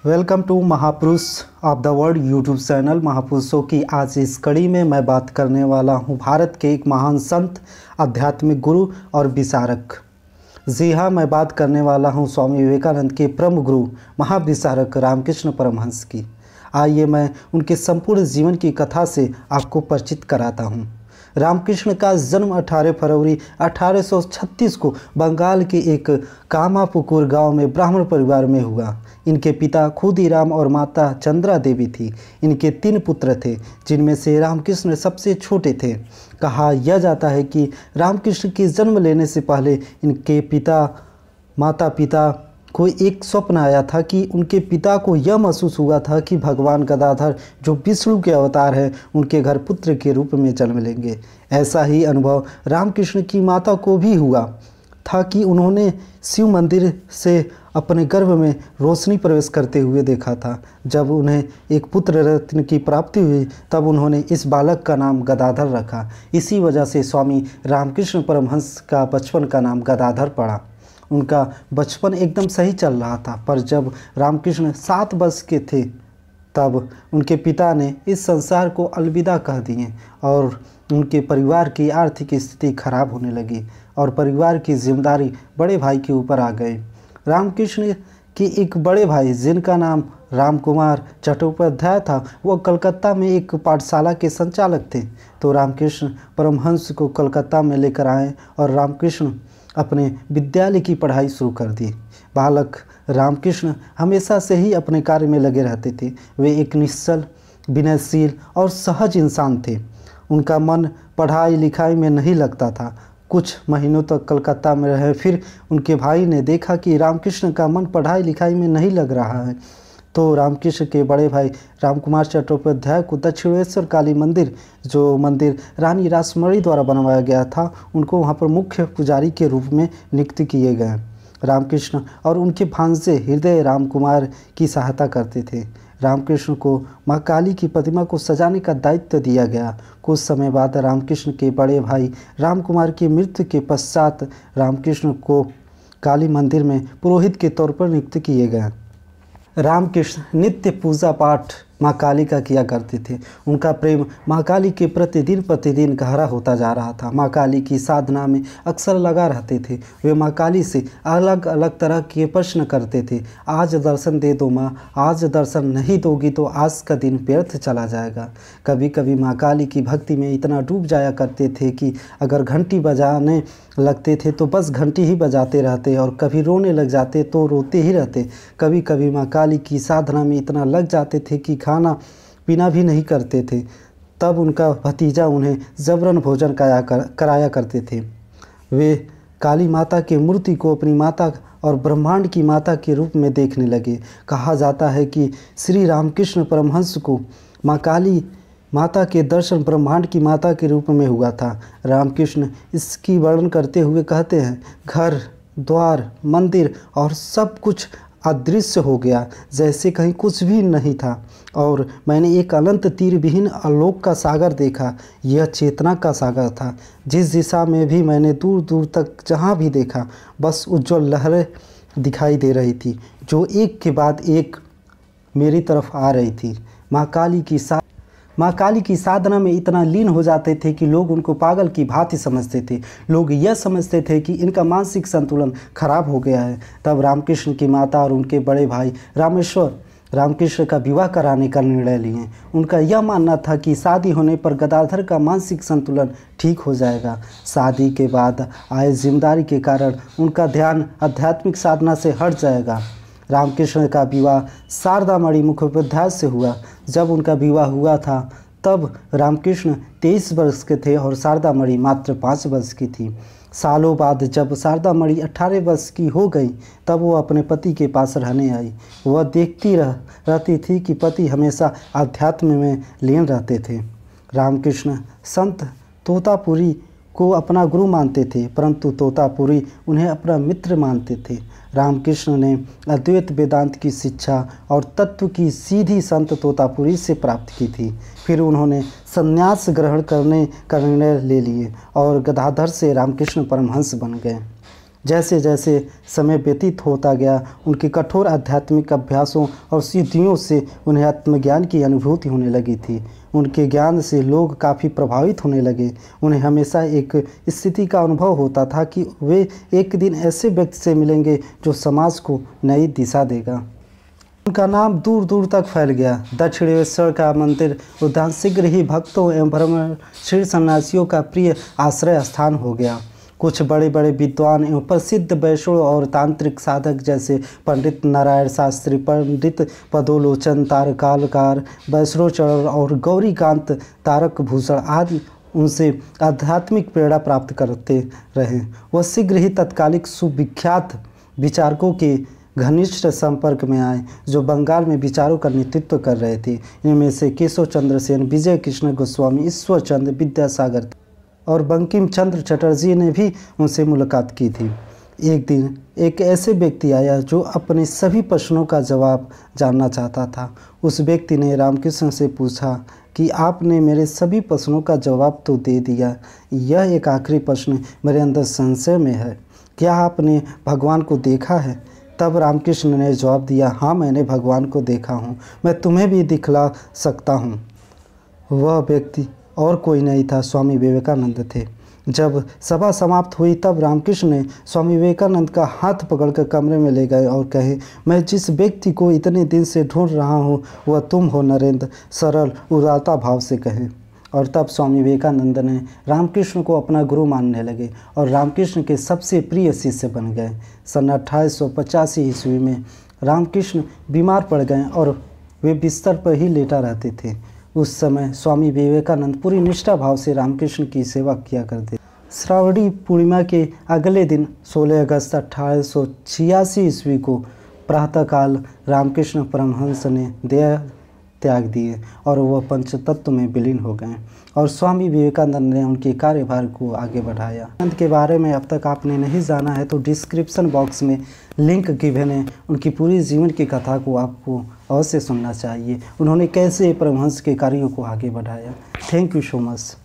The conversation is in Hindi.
वेलकम टू महापुरुष of the world YouTube channel. महापुरुषों की आज इस कड़ी में मैं बात करने वाला हूं भारत के एक महान संत, आध्यात्मिक गुरु और विचारक। जी हाँ, मैं बात करने वाला हूं स्वामी विवेकानंद के परम गुरु महाविचारक रामकृष्ण परमहंस की। आइए मैं उनके संपूर्ण जीवन की कथा से आपको परिचित कराता हूं। रामकृष्ण का जन्म 18 फरवरी 1836 को बंगाल के एक कामापुकुर गांव में ब्राह्मण परिवार में हुआ। इनके पिता खुदीराम और माता चंद्रा देवी थी। इनके 3 पुत्र थे, जिनमें से रामकृष्ण सबसे छोटे थे। कहा यह जाता है कि रामकृष्ण के जन्म लेने से पहले इनके माता पिता को एक स्वप्न आया था कि उनके पिता को यह महसूस हुआ था कि भगवान गदाधर, जो विष्णु के अवतार हैं, उनके घर पुत्र के रूप में जन्म लेंगे। ऐसा ही अनुभव रामकृष्ण की माता को भी हुआ था कि उन्होंने शिव मंदिर से अपने गर्भ में रोशनी प्रवेश करते हुए देखा था। जब उन्हें एक पुत्र रत्न की प्राप्ति हुई, तब उन्होंने इस बालक का नाम गदाधर रखा। इसी वजह से स्वामी रामकृष्ण परमहंस का बचपन का नाम गदाधर पड़ा। उनका बचपन एकदम सही चल रहा था, पर जब रामकृष्ण 7 वर्ष के थे, तब उनके पिता ने इस संसार को अलविदा कह दिए और उनके परिवार की आर्थिक स्थिति खराब होने लगी और परिवार की जिम्मेदारी बड़े भाई के ऊपर आ गई। रामकृष्ण के एक बड़े भाई, जिनका नाम रामकुमार चट्टोपाध्याय था, वो कलकत्ता में एक पाठशाला के संचालक थे। तो रामकृष्ण परमहंस को कलकत्ता में लेकर आए और रामकृष्ण अपने विद्यालय की पढ़ाई शुरू कर दी। बालक रामकृष्ण हमेशा से ही अपने कार्य में लगे रहते थे। वे एक निश्चल, विनयशील और सहज इंसान थे। उनका मन पढ़ाई लिखाई में नहीं लगता था। कुछ महीनों तक कलकत्ता में रहे, फिर उनके भाई ने देखा कि रामकृष्ण का मन पढ़ाई लिखाई में नहीं लग रहा है, तो रामकृष्ण के बड़े भाई रामकुमार चट्टोपाध्याय को दक्षिणेश्वर काली मंदिर, जो मंदिर रानी रासमणी द्वारा बनवाया गया था, उनको वहां पर मुख्य पुजारी के रूप में नियुक्त किए गए। रामकृष्ण और उनके भांजे हृदय रामकुमार की सहायता करते थे। रामकृष्ण को माँ काली की प्रतिमा को सजाने का दायित्व दिया गया। कुछ समय बाद रामकृष्ण के बड़े भाई रामकुमार की मृत्यु के पश्चात रामकृष्ण को काली मंदिर में पुरोहित के तौर पर नियुक्त किए गए। रामकृष्ण नित्य पूजा पाठ माँ काली का किया करते थे। उनका प्रेम माँ काली के प्रति दिन प्रतिदिन गहरा होता जा रहा था। माँ काली की साधना में अक्सर लगा रहते थे। वे माँ काली से अलग अलग तरह के प्रश्न करते थे। आज दर्शन दे दो माँ, आज दर्शन नहीं दोगी तो आज का दिन व्यर्थ चला जाएगा। कभी कभी माँ काली की भक्ति में इतना डूब जाया करते थे कि अगर घंटी बजाने लगते थे तो बस घंटी ही बजाते रहते, और कभी रोने लग जाते तो रोते ही रहते। कभी कभी माँ काली की साधना में इतना लग जाते थे कि खाना पीना भी नहीं करते थे। तब उनका भतीजा उन्हें जबरन भोजन कराया करते थे। वे काली माता की मूर्ति को अपनी माता और ब्रह्मांड की माता के रूप में देखने लगे। कहा जाता है कि श्री रामकृष्ण परमहंस को माँ काली माता के दर्शन ब्रह्मांड की माता के रूप में हुआ था। रामकृष्ण इसकी वर्णन करते हुए कहते हैं, घर द्वार मंदिर और सब कुछ अदृश्य हो गया, जैसे कहीं कुछ भी नहीं था, और मैंने एक अनंत तीर विहीन आलोक का सागर देखा। यह चेतना का सागर था। जिस दिशा में भी मैंने दूर दूर तक जहाँ भी देखा, बस उज्ज्वल लहरें दिखाई दे रही थी, जो एक के बाद एक मेरी तरफ आ रही थी। माँ काली की साधना में इतना लीन हो जाते थे कि लोग उनको पागल की भांति समझते थे। लोग यह समझते थे कि इनका मानसिक संतुलन खराब हो गया है। तब रामकृष्ण की माता और उनके बड़े भाई रामेश्वर रामकृष्ण का विवाह कराने का निर्णय लिए। उनका यह मानना था कि शादी होने पर गदाधर का मानसिक संतुलन ठीक हो जाएगा। शादी के बाद आए जिम्मेदारी के कारण उनका ध्यान आध्यात्मिक साधना से हट जाएगा। रामकृष्ण का विवाह शारदामणि मुखोपाध्याय से हुआ। जब उनका विवाह हुआ था, तब रामकृष्ण 23 वर्ष के थे और शारदामणि मात्र 5 वर्ष की थी। सालों बाद जब शारदामणि 18 वर्ष की हो गई, तब वो अपने पति के पास रहने आई। वह देखती रहती थी कि पति हमेशा अध्यात्म में लीन रहते थे। रामकृष्ण संत तोतापुरी को अपना गुरु मानते थे, परंतु तोतापुरी उन्हें अपना मित्र मानते थे। रामकृष्ण ने अद्वैत वेदांत की शिक्षा और तत्व की सीधी संत तोतापुरी से प्राप्त की थी। फिर उन्होंने संन्यास ग्रहण करने का निर्णय ले लिए और गदाधर से रामकृष्ण परमहंस बन गए। जैसे जैसे समय व्यतीत होता गया, उनके कठोर आध्यात्मिक अभ्यासों और सिद्धियों से उन्हें आत्मज्ञान की अनुभूति होने लगी थी। उनके ज्ञान से लोग काफ़ी प्रभावित होने लगे। उन्हें हमेशा एक स्थिति का अनुभव होता था कि वे एक दिन ऐसे व्यक्ति से मिलेंगे जो समाज को नई दिशा देगा। उनका नाम दूर दूर तक फैल गया। दक्षिणेश्वर का मंदिर उद्यान शीघ्र ही भक्तों एवं ब्रह्मश्री सन्यासियों का प्रिय आश्रय स्थान हो गया। कुछ बड़े बड़े विद्वान एवं प्रसिद्ध वैष्णव और तांत्रिक साधक जैसे पंडित नारायण शास्त्री, पंडित पदोलोचन तारकालकार, वैष्णवचरण और गौरीकांत तारक भूषण आदि उनसे आध्यात्मिक प्रेरणा प्राप्त करते रहे। वह शीघ्र ही तत्कालिक सुविख्यात विचारकों के घनिष्ठ संपर्क में आए जो बंगाल में विचारों का नेतृत्व कर रहे थे। इनमें से केशव चंद्र सेन, विजय कृष्ण गोस्वामी, ईश्वर चंद्र विद्यासागर और बंकिम चंद्र चटर्जी ने भी उनसे मुलाकात की थी। एक दिन एक ऐसे व्यक्ति आया जो अपने सभी प्रश्नों का जवाब जानना चाहता था। उस व्यक्ति ने रामकृष्ण से पूछा कि आपने मेरे सभी प्रश्नों का जवाब तो दे दिया, यह एक आखिरी प्रश्न मेरे अंदर संशय में है, क्या आपने भगवान को देखा है? तब रामकृष्ण ने जवाब दिया, हाँ मैंने भगवान को देखा हूँ, मैं तुम्हें भी दिखला सकता हूँ। वह व्यक्ति और कोई नहीं था, स्वामी विवेकानंद थे। जब सभा समाप्त हुई तब रामकृष्ण ने स्वामी विवेकानंद का हाथ पकड़कर कमरे में ले गए और कहे, मैं जिस व्यक्ति को इतने दिन से ढूंढ रहा हूँ वह तुम हो नरेंद्र, सरल उदारता भाव से कहे। और तब स्वामी विवेकानंद ने रामकृष्ण को अपना गुरु मानने लगे और रामकृष्ण के सबसे प्रिय शिष्य बन गए। सन 1885 ईस्वी में रामकृष्ण बीमार पड़ गए और वे बिस्तर पर ही लेटा रहते थे। उस समय स्वामी विवेकानंद पूरी निष्ठा भाव से रामकृष्ण की सेवा किया करते। श्रावणी पूर्णिमा के अगले दिन 16 अगस्त 1886 ईस्वी को प्रातःकाल रामकृष्ण परमहंस ने देह त्याग दिए और वह पंचतत्व में विलीन हो गए और स्वामी विवेकानंद ने उनके कार्यभार को आगे बढ़ाया। विवेकानंद के बारे में अब तक आपने नहीं जाना है तो डिस्क्रिप्शन बॉक्स में लिंक गिवन है। उनकी पूरी जीवन की कथा को आपको अवश्य सुनना चाहिए। उन्होंने कैसे परमहंस के कार्यों को आगे बढ़ाया। Thank you so much.